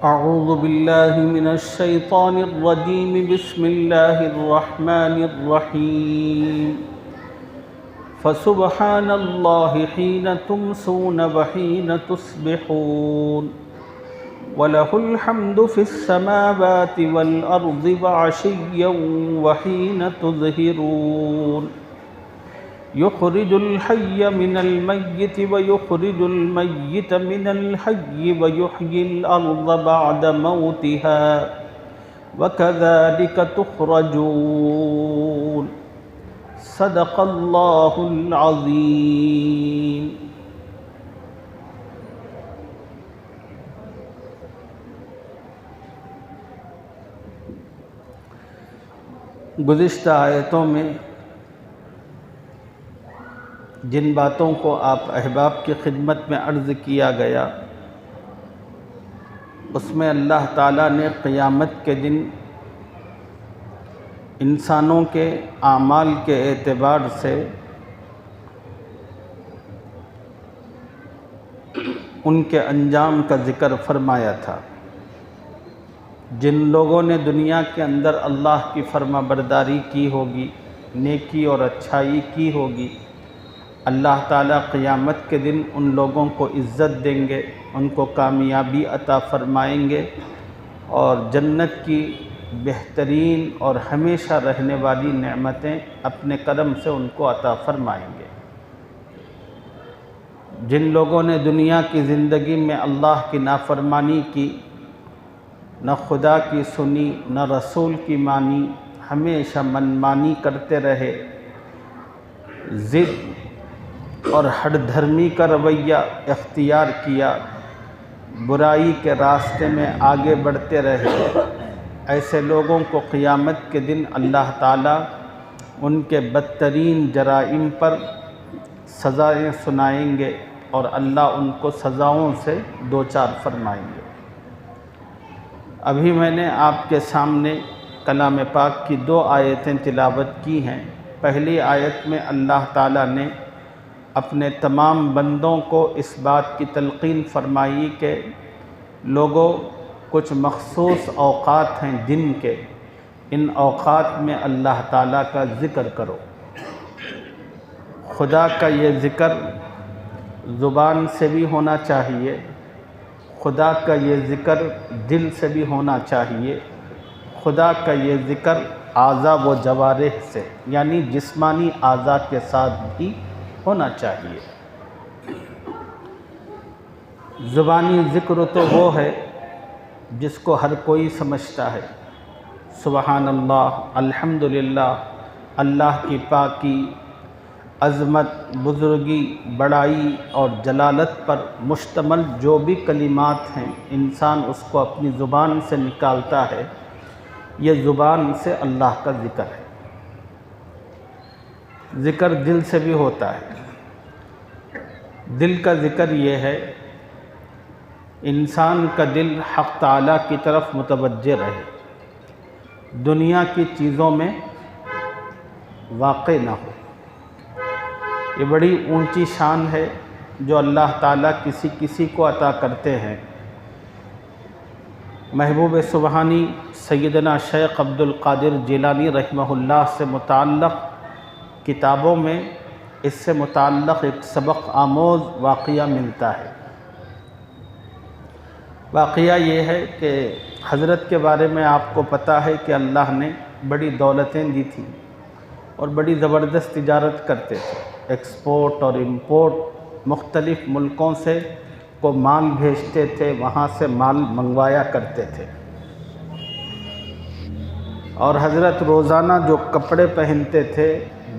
أعوذ بالله من الشيطان الرجيم. بسم الله الرحمن الرحيم. فسبحان الله حين تمسون وحين تصبحون وله الحمد في السماوات والأرض وعشيا وحين تظهرون يخرج الحي من الميت ويخرج الميت من الحي ويحيي الأرض بعد موتها وكذلك تخرجون. صدق الله العظيم. گزشتہ آیتوں میں جن باتوں کو آپ احباب کی خدمت میں عرض کیا گیا، اس میں اللہ تعالیٰ نے قیامت کے دن انسانوں کے اعمال کے اعتبار سے ان کے انجام کا ذکر فرمایا تھا. جن لوگوں نے دنیا کے اندر اللہ کی فرما برداری کی ہوگی، نیکی اور اچھائی کی ہوگی، اللہ تعالیٰ قیامت کے دن ان لوگوں کو عزت دیں گے، ان کو کامیابی عطا فرمائیں گے اور جنت کی بہترین اور ہمیشہ رہنے والی نعمتیں اپنے کرم سے ان کو عطا فرمائیں گے. جن لوگوں نے دنیا کی زندگی میں اللہ کی نافرمانی کی، نہ خدا کی سنی نہ رسول کی مانی، ہمیشہ منمانی کرتے رہے، ضد اور ہٹ دھرمی کا رویہ اختیار کیا، برائی کے راستے میں آگے بڑھتے رہے، ایسے لوگوں کو قیامت کے دن اللہ تعالیٰ ان کے بدترین جرائم پر سزائیں سنائیں گے اور اللہ ان کو سزاؤں سے دوچار فرمائیں گے. ابھی میں نے آپ کے سامنے کلام پاک کی 2 آیتیں تلاوت کی ہیں. پہلی آیت میں اللہ تعالیٰ نے اپنے تمام بندوں کو اس بات کی تلقین فرمائی کہ لوگوں، کچھ مخصوص اوقات ہیں دن کے، ان اوقات میں اللہ تعالیٰ کا ذکر کرو. خدا کا یہ ذکر زبان سے بھی ہونا چاہیے، خدا کا یہ ذکر دل سے بھی ہونا چاہیے، خدا کا یہ ذکر اعضاء و جوارح سے یعنی جسمانی اعضاء کے ساتھ بھی ہونا چاہیے. زبانی ذکر تو وہ ہے جس کو ہر کوئی سمجھتا ہے. سبحان اللہ، الحمدللہ، اللہ کی پاکی، عظمت، بزرگی، بڑائی اور جلالت پر مشتمل جو بھی کلمات ہیں، انسان اس کو اپنی زبان سے نکالتا ہے. یہ زبان سے اللہ کا ذکر ہے. ذکر دل سے بھی ہوتا ہے. دل کا ذکر یہ ہے انسان کا دل حق تعالیٰ کی طرف متوجہ رہے، دنیا کی چیزوں میں واقع نہ ہو. یہ بڑی اونچی شان ہے جو اللہ تعالیٰ کسی کسی کو عطا کرتے ہیں. محبوب سبحانی سیدنا شیخ عبد القادر جیلانی رحمہ اللہ سے متعلق کتابوں میں اس سے متعلق ایک سبق آموز واقعہ ملتا ہے. واقعہ یہ ہے کہ حضرت کے بارے میں آپ کو پتہ ہے کہ اللہ نے بڑی دولتیں دی تھیں اور بڑی زبردست تجارت کرتے تھے. ایکسپورٹ اور امپورٹ، مختلف ملکوں سے کو مال بھیجتے تھے، وہاں سے مال منگوایا کرتے تھے. اور حضرت روزانہ جو کپڑے پہنتے تھے،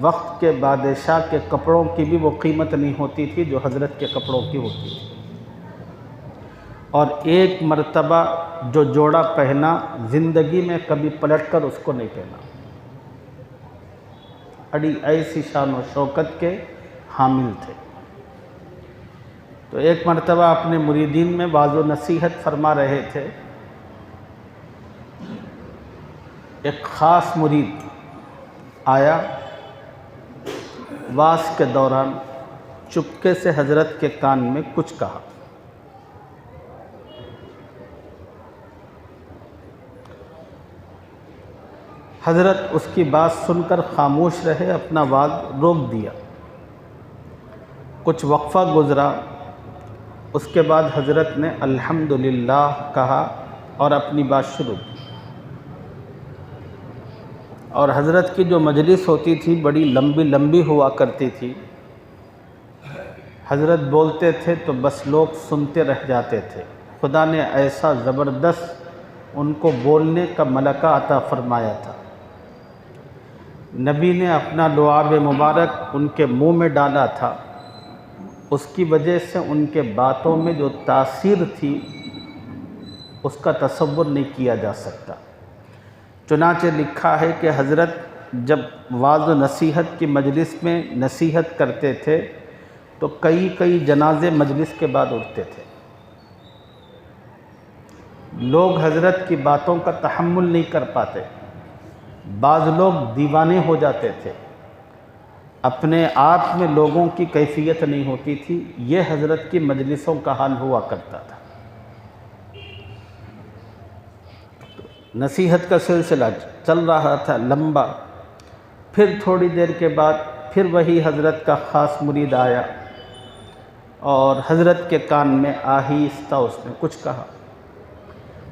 وقت کے بادشاہ کے کپڑوں کی بھی وہ قیمت نہیں ہوتی تھی جو حضرت کے کپڑوں کی ہوتی تھی. اور ایک مرتبہ جو جوڑا پہنا، زندگی میں کبھی پلٹ کر اس کو نہیں پہنا. بڑی ایسی شان و شوکت کے حامل تھے. تو ایک مرتبہ اپنے مریدین میں واعظ و نصیحت فرما رہے تھے. ایک خاص مرید آیا، واس کے دوران چپکے سے حضرت کے کان میں کچھ کہا. حضرت اس کی بات سن کر خاموش رہے، اپنا واز روک دیا۔ کچھ وقفہ گزرا، اس کے بعد حضرت نے الحمدللہ کہا اور اپنی بات شروع کی۔ اور حضرت کی جو مجلس ہوتی تھی بڑی لمبی لمبی ہوا کرتی تھی، حضرت بولتے تھے تو بس لوگ سنتے رہ جاتے تھے۔ خدا نے ایسا زبردست ان کو بولنے کا ملکہ عطا فرمایا تھا۔ نبی نے اپنا لعاب مبارک ان کے منہ میں ڈالا تھا، اس کی وجہ سے ان کے باتوں میں جو تاثیر تھی اس کا تصور نہیں کیا جا سکتا۔ چنانچہ لکھا ہے کہ حضرت جب وعظ و نصیحت کی مجلس میں نصیحت کرتے تھے تو کئی جنازے مجلس کے بعد اٹھتے تھے۔ لوگ حضرت کی باتوں کا تحمل نہیں کر پاتے، بعض لوگ دیوانے ہو جاتے تھے، اپنے آپ میں لوگوں کی کیفیت نہیں ہوتی تھی۔ یہ حضرت کی مجلسوں کا حال ہوا کرتا تھا۔ نصیحت کا سلسلہ چل رہا تھا لمبا، پھر تھوڑی دیر کے بعد پھر وہی حضرت کا خاص مرید آیا اور حضرت کے کان میں آہستہ اس نے کچھ کہا۔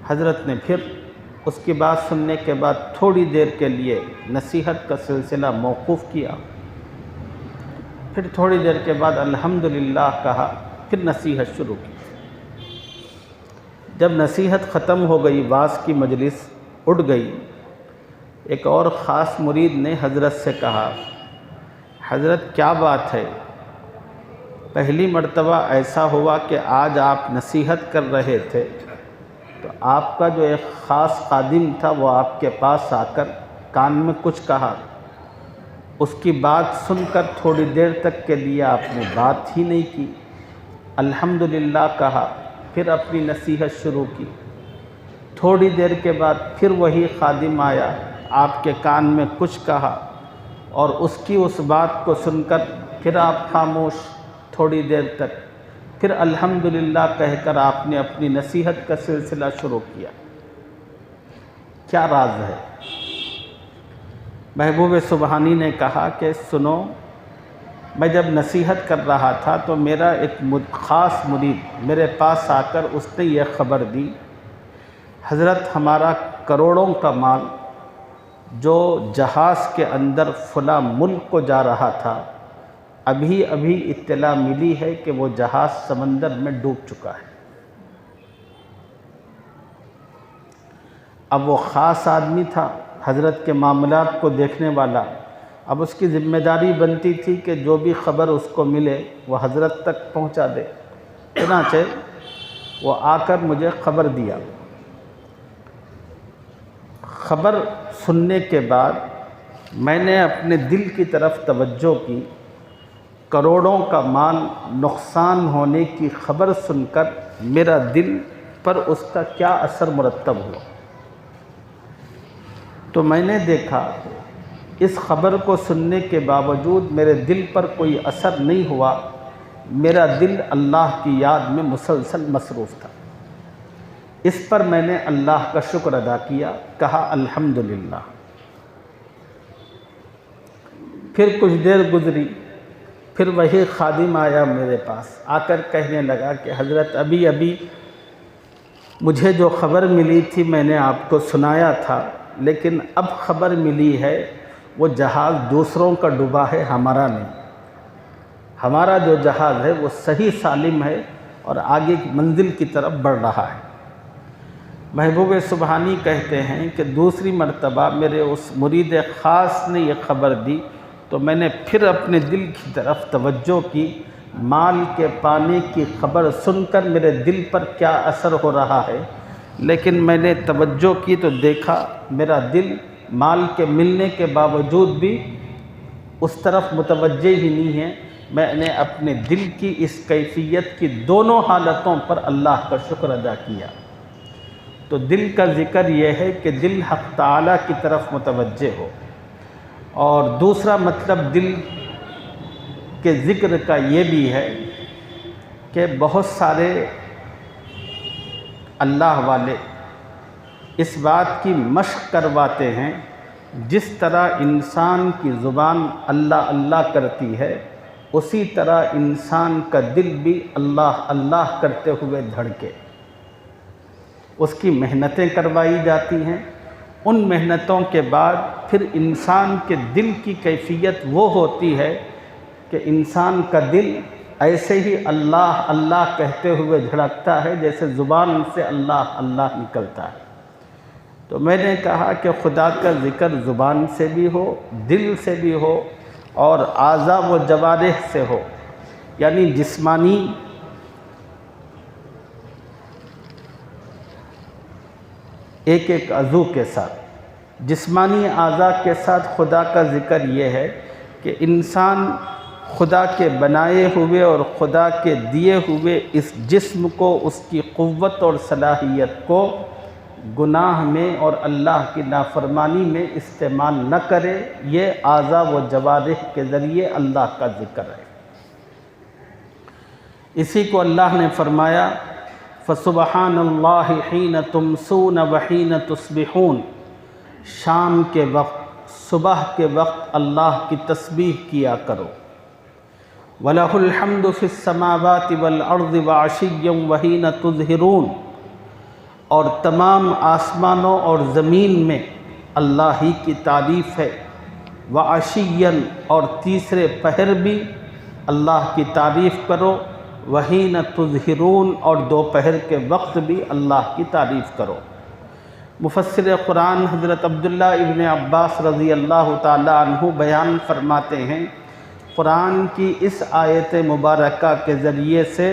حضرت نے پھر اس کی بات سننے کے بعد تھوڑی دیر کے لیے نصیحت کا سلسلہ موقوف کیا، پھر تھوڑی دیر کے بعد الحمدللہ کہا، پھر نصیحت شروع کی۔ جب نصیحت ختم ہو گئی، وعظ کی مجلس اٹھ گئی، ایک اور خاص مرید نے حضرت سے کہا، حضرت کیا بات ہے؟ پہلی مرتبہ ایسا ہوا کہ آج آپ نصیحت کر رہے تھے تو آپ کا جو ایک خاص خادم تھا وہ آپ کے پاس آ کر کان میں کچھ کہا، اس کی بات سن کر تھوڑی دیر تک کے لیے آپ نے بات ہی نہیں کی، الحمدللہ کہا، پھر اپنی نصیحت شروع کی۔ تھوڑی دیر کے بعد پھر وہی خادم آیا، آپ کے کان میں کچھ کہا اور اس کی اس بات کو سن کر پھر آپ خاموش تھوڑی دیر تک، پھر الحمدللہ کہہ کر آپ نے اپنی نصیحت کا سلسلہ شروع کیا۔ کیا راز ہے؟ محبوب سبحانی نے کہا کہ سنو، میں جب نصیحت کر رہا تھا تو میرا ایک خاص مرید میرے پاس آ کر اس نے یہ خبر دی، حضرت ہمارا کروڑوں کا مال جو جہاز کے اندر فلاں ملک کو جا رہا تھا، ابھی اطلاع ملی ہے کہ وہ جہاز سمندر میں ڈوب چکا ہے۔ اب وہ خاص آدمی تھا، حضرت کے معاملات کو دیکھنے والا، اب اس کی ذمہ داری بنتی تھی کہ جو بھی خبر اس کو ملے وہ حضرت تک پہنچا دے۔ چنانچہ وہ آ کر مجھے خبر دیا۔ خبر سننے کے بعد میں نے اپنے دل کی طرف توجہ کی، کروڑوں کا مال نقصان ہونے کی خبر سن کر میرا دل پر اس کا کیا اثر مرتب ہوا۔ تو میں نے دیکھا اس خبر کو سننے کے باوجود میرے دل پر کوئی اثر نہیں ہوا، میرا دل اللہ کی یاد میں مسلسل مصروف تھا۔ اس پر میں نے اللہ کا شکر ادا کیا، کہا الحمدللہ۔ پھر کچھ دیر گزری، پھر وہی خادم آیا میرے پاس، آ کر کہنے لگا کہ حضرت ابھی مجھے جو خبر ملی تھی میں نے آپ کو سنایا تھا، لیکن اب خبر ملی ہے وہ جہاز دوسروں کا ڈوبا ہے، ہمارا نہیں۔ ہمارا جو جہاز ہے وہ صحیح سالم ہے اور آگے کی منزل کی طرف بڑھ رہا ہے۔ محبوب سبحانی کہتے ہیں کہ دوسری مرتبہ میرے اس مرید خاص نے یہ خبر دی تو میں نے پھر اپنے دل کی طرف توجہ کی، مال کے پانے کی خبر سن کر میرے دل پر کیا اثر ہو رہا ہے، لیکن میں نے توجہ کی تو دیکھا میرا دل مال کے ملنے کے باوجود بھی اس طرف متوجہ ہی نہیں ہے۔ میں نے اپنے دل کی اس کیفیت کی دونوں حالتوں پر اللہ کا شکر ادا کیا۔ تو دل کا ذکر یہ ہے کہ دل حق تعالیٰ کی طرف متوجہ ہو، اور دوسرا مطلب دل کے ذکر کا یہ بھی ہے کہ بہت سارے اللہ والے اس بات کی مشق کرواتے ہیں جس طرح انسان کی زبان اللہ اللہ کرتی ہے، اسی طرح انسان کا دل بھی اللہ اللہ کرتے ہوئے دھڑکے، اس کی محنتیں کروائی جاتی ہیں۔ ان محنتوں کے بعد پھر انسان کے دل کی کیفیت وہ ہوتی ہے کہ انسان کا دل ایسے ہی اللہ اللہ کہتے ہوئے دھڑکتا ہے جیسے زبان سے اللہ اللہ نکلتا ہے۔ تو میں نے کہا کہ خدا کا ذکر زبان سے بھی ہو، دل سے بھی ہو، اور اعضاء و جوارح سے ہو، یعنی جسمانی ایک ایک عضو کے ساتھ، جسمانی اعضاء کے ساتھ خدا کا ذکر یہ ہے کہ انسان خدا کے بنائے ہوئے اور خدا کے دیے ہوئے اس جسم کو، اس کی قوت اور صلاحیت کو گناہ میں اور اللہ کی نافرمانی میں استعمال نہ کرے۔ یہ اعضاء و جوارح کے ذریعے اللہ کا ذکر ہے۔ اسی کو اللہ نے فرمایا فَسُبْحَانَ اللَّهِ حِينَ تُمْسُونَ وَحِينَ تُصْبِحُونَ، شام کے وقت، صبح کے وقت اللہ کی تسبیح کیا کرو۔ وَلَهُ الْحَمْدُ فِي السَّمَاوَاتِ وَالْأَرْضِ وَعَشِيًّا وَحِينَ تُظْهِرُونَ، اور تمام آسمانوں اور زمین میں اللہ ہی کی تعریف ہے۔ وَعَشِيًّا، اور تیسرے پہر بھی اللہ کی تعریف کرو۔ وَحِينَ تُظْهِرُونَ، اور دوپہر کے وقت بھی اللہ کی تعریف کرو۔ مفسر قرآن حضرت عبداللہ ابن عباس رضی اللہ تعالی عنہ بیان فرماتے ہیں، قرآن کی اس آیت مبارکہ کے ذریعے سے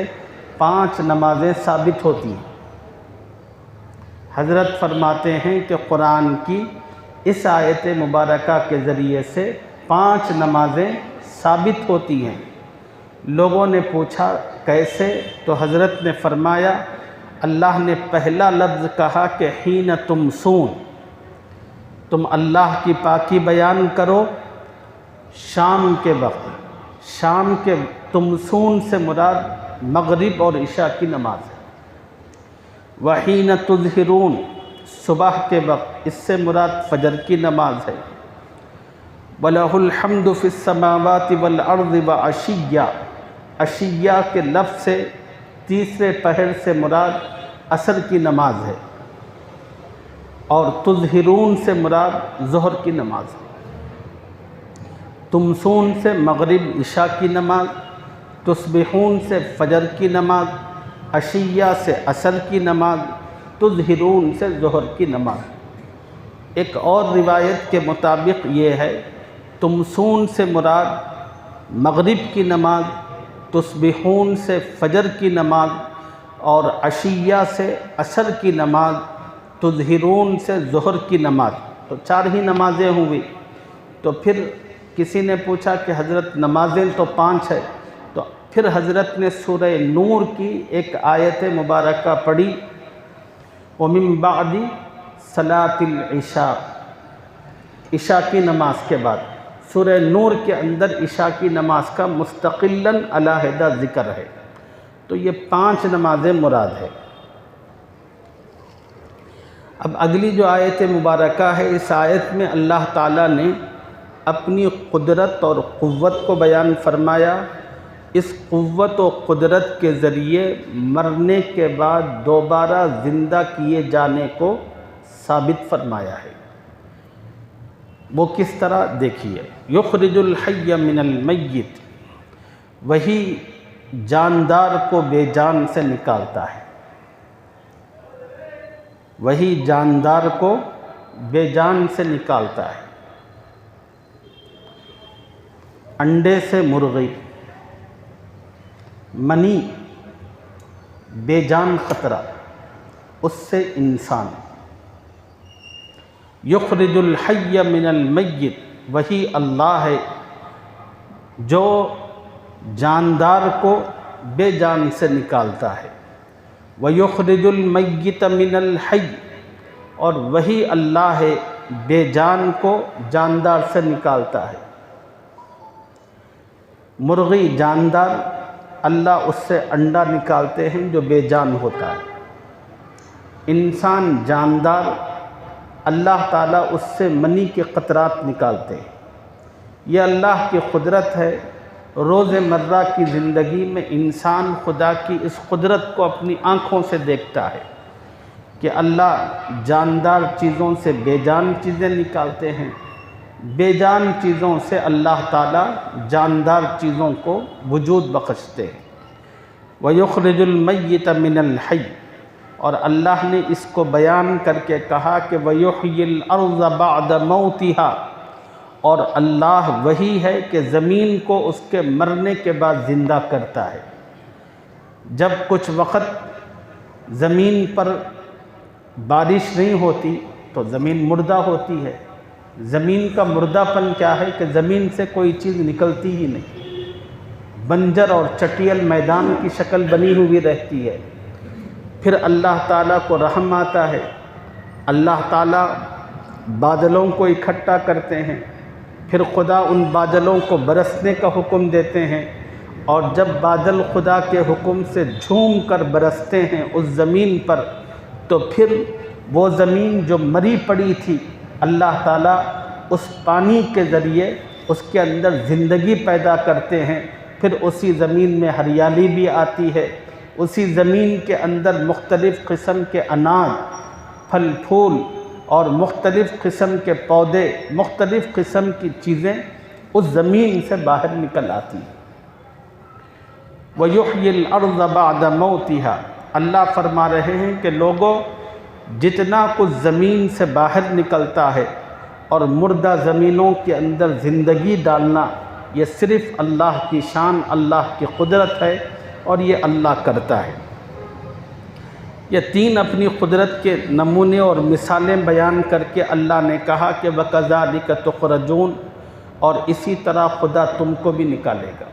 5 نمازیں ثابت ہوتی ہیں۔ حضرت فرماتے ہیں کہ قرآن کی اس آیت مبارکہ کے ذریعے سے 5 نمازیں ثابت ہوتی ہیں۔ لوگوں نے پوچھا کیسے؟ تو حضرت نے فرمایا اللہ نے پہلا لفظ کہا کہ حین تمسون، تم اللہ کی پاکی بیان کرو شام کے وقت۔ شام کے تمسون سے مراد مغرب اور عشاء کی نماز ہے۔ وحین تظہرون، صبح کے وقت، اس سے مراد فجر کی نماز ہے۔ وَلَهُ الْحَمْدُ فِي السَّمَاوَاتِ وَالْأَرْضِ وَعَشِيًّا، عشیہ کے لفظ سے تیسرے پہر سے مراد عصر کی نماز ہے، اور تظہرون سے مراد ظہر کی نماز ہے۔ تمسون سے مغرب عشاء کی نماز، تصبحون سے فجر کی نماز، عشیہ سے عصر کی نماز، تظہرون سے ظہر کی نماز۔ ایک اور روایت کے مطابق یہ ہے تمسون سے مراد مغرب کی نماز، تصبحون سے فجر کی نماز، اور عشیہ سے عصر کی نماز، تظہرون سے ظہر کی نماز۔ تو 4 ہی نمازیں ہوئی۔ تو پھر کسی نے پوچھا کہ حضرت نمازیں تو 5 ہے، تو پھر حضرت نے سورہ نور کی ایک آیت مبارکہ پڑھی وَمِن بَعْدِ صَلَاةِ الْعِشَاءِ، عشاء کی نماز کے بعد۔ سورہ نور کے اندر عشاء کی نماز کا مستقلاً علیحدہ ذکر ہے۔ تو یہ 5 نمازیں مراد ہے۔ اب اگلی جو آیت مبارکہ ہے، اس آیت میں اللہ تعالیٰ نے اپنی قدرت اور قوت کو بیان فرمایا۔ اس قوت و قدرت کے ذریعے مرنے کے بعد دوبارہ زندہ کیے جانے کو ثابت فرمایا ہے۔ وہ کس طرح؟ دیکھیے، یخرج الحی من المیت، وہی جاندار کو بے جان سے نکالتا ہے، وہی جاندار کو بے جان سے نکالتا ہے۔ انڈے سے مرغی، منی بے جان قطرہ، اس سے انسان۔ یخرج الحی من المیت، وہی اللہ ہے جو جاندار کو بے جان سے نکالتا ہے۔ وَيُخْرِجُ الْمَيِّتَ مِنَ الْحَيِّ، اور وہی اللہ ہے بے جان کو جاندار سے نکالتا ہے۔ مرغی جاندار، اللہ اس سے انڈا نکالتے ہیں جو بے جان ہوتا ہے۔ انسان جاندار، اللہ تعالیٰ اس سے منی کے قطرات نکالتے ہیں۔ یہ اللہ کی قدرت ہے۔ روز مرہ کی زندگی میں انسان خدا کی اس قدرت کو اپنی آنکھوں سے دیکھتا ہے کہ اللہ جاندار چیزوں سے بے جان چیزیں نکالتے ہیں، بے جان چیزوں سے اللہ تعالیٰ جاندار چیزوں کو وجود بخشتے ہیں۔ وَيُخْرِجُ الْمَيِّتَ مِنَ الْحَيِّ، اور اللہ نے اس کو بیان کر کے کہا کہ وَيُحْيِي الْأَرْضَ بَعْدَ مَوْتِهَا، اور اللہ وہی ہے کہ زمین کو اس کے مرنے کے بعد زندہ کرتا ہے۔ جب کچھ وقت زمین پر بارش نہیں ہوتی تو زمین مردہ ہوتی ہے۔ زمین کا مردہ پن کیا ہے کہ زمین سے کوئی چیز نکلتی ہی نہیں، بنجر اور چٹیل میدان کی شکل بنی ہوئی رہتی ہے۔ پھر اللہ تعالیٰ کو رحم آتا ہے، اللہ تعالیٰ بادلوں کو اکٹھا کرتے ہیں، پھر خدا ان بادلوں کو برسنے کا حکم دیتے ہیں، اور جب بادل خدا کے حکم سے جھوم کر برستے ہیں اس زمین پر، تو پھر وہ زمین جو مری پڑی تھی اللہ تعالیٰ اس پانی کے ذریعے اس کے اندر زندگی پیدا کرتے ہیں۔ پھر اسی زمین میں ہریالی بھی آتی ہے، اسی زمین کے اندر مختلف قسم کے اناج، پھل پھول اور مختلف قسم کے پودے، مختلف قسم کی چیزیں اس زمین سے باہر نکل آتی ہیں۔ وَيُحْيِي الْأَرْضَ بَعْدَ مَوْتِهَا، اللہ فرما رہے ہیں کہ لوگوں، جتنا کچھ زمین سے باہر نکلتا ہے اور مردہ زمینوں کے اندر زندگی ڈالنا، یہ صرف اللہ کی شان، اللہ کی قدرت ہے، اور یہ اللہ کرتا ہے۔ یہ تین اپنی قدرت کے نمونے اور مثالیں بیان کر کے اللہ نے کہا کہ وَكَذَلِكَ تُخْرَجُونَ، اور اسی طرح خدا تم کو بھی نکالے گا،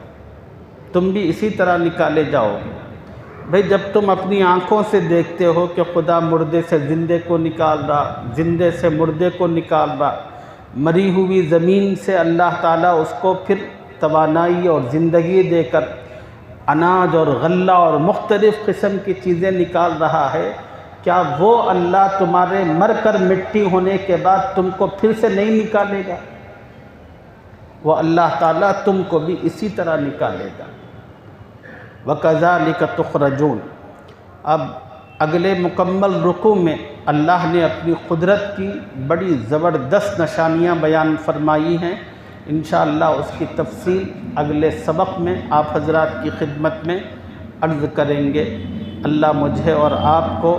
تم بھی اسی طرح نکالے جاؤ گے۔ بھئی جب تم اپنی آنکھوں سے دیکھتے ہو کہ خدا مردے سے زندے کو نکال رہا، زندے سے مردے کو نکال رہا، مری ہوئی زمین سے اللہ تعالیٰ اس کو پھر توانائی اور زندگی دے کر اناج اور غلہ اور مختلف قسم کی چیزیں نکال رہا ہے، کیا وہ اللہ تمہارے مر کر مٹی ہونے کے بعد تم کو پھر سے نہیں نکالے گا؟ وہ اللہ تعالیٰ تم کو بھی اسی طرح نکالے گا۔ وَكَذَلِكَ تُخْرَجُونَ، اب اگلے مکمل رکوع میں اللہ نے اپنی قدرت کی بڑی زبردست نشانیاں بیان فرمائی ہیں۔ انشاءاللہ اس کی تفصیل اگلے سبق میں آپ حضرات کی خدمت میں عرض کریں گے۔ اللہ مجھے اور آپ کو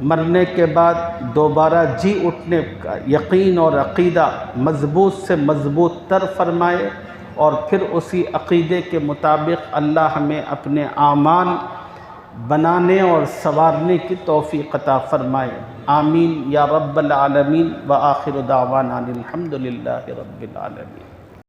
مرنے کے بعد دوبارہ جی اٹھنے کا یقین اور عقیدہ مضبوط سے مضبوط تر فرمائے، اور پھر اسی عقیدے کے مطابق اللہ ہمیں اپنے اعمال بنانے اور سنوارنے کی توفیق عطا فرمائے۔ آمین یا رب العالمین، وآخر دعوانا الحمد للہ رب العالمین۔